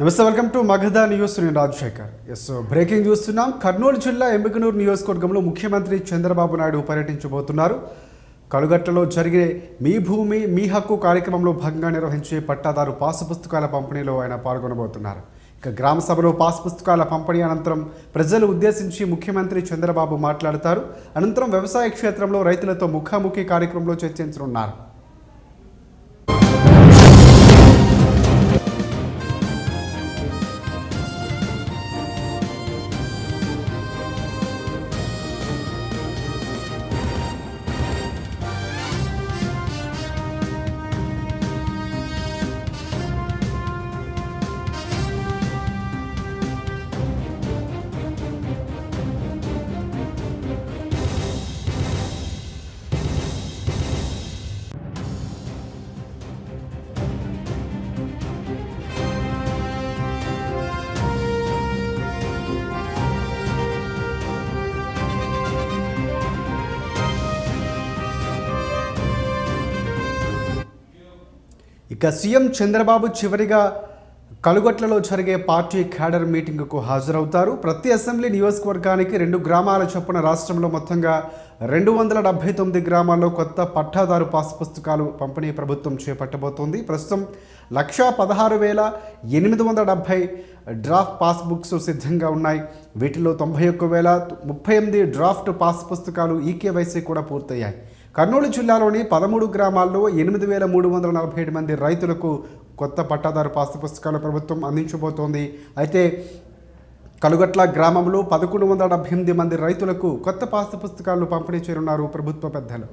నమస్తే, welcome to Magadha news. నేను Rajasekhar. Breaking చూస్తున్నాం. కర్నూలు జిల్లా ఎమ్మిగనూరు నియోజకవర్గంలో ముఖ్యమంత్రి చంద్రబాబు నాయుడు పర్యటించబోతున్నారు. కలుగట్టలో జరిగే మీ భూమి మీ హక్కు కార్యక్రమంలో భాగంగా నిర్వహించే పట్టాదారు పాసు పుస్తకాల పంపిణీలో ఆయన పాల్గొనబోతున్నారు. ఇక గ్రామ సభలో పాసు పుస్తకాల పంపిణీ అనంతరం ప్రజలు ఉద్దేశించి ముఖ్యమంత్రి చంద్రబాబు మాట్లాడతారు. అనంతరం వ్యవసాయ క్షేత్రంలో రైతులతో ముఖాముఖి కార్యక్రమంలో చర్చించనున్నారు. ఇక సీఎం చంద్రబాబు చివరిగా కలుగట్లలో జరిగే పార్టీ క్యాడర్ మీటింగుకు హాజరవుతారు. ప్రతి అసెంబ్లీ నియోజకవర్గానికి 2 గ్రామాల చొప్పున రాష్ట్రంలో మొత్తంగా 279 గ్రామాల్లో కొత్త పట్టాదారు పాస్ పుస్తకాలు పంపిణీ ప్రభుత్వం చేపట్టబోతోంది. ప్రస్తుతం 1,16,870 డ్రాఫ్ట్ పాస్ బుక్స్ సిద్ధంగా ఉన్నాయి. వీటిలో 91,038 డ్రాఫ్ట్ పాస్ పుస్తకాలు ఈకేవైసీ కూడా పూర్తయ్యాయి. కర్నూలు జిల్లాలోని 13 గ్రామాల్లో 8,347 మంది రైతులకు కొత్త పట్టాదారు పాస్ పుస్తకాలు ప్రభుత్వం అందించబోతోంది. అయితే కలుగట్ల గ్రామంలో 1,178 మంది రైతులకు కొత్త పాస్ పుస్తకాలను పంపిణీ చేయనున్నారు ప్రభుత్వ పెద్దలు.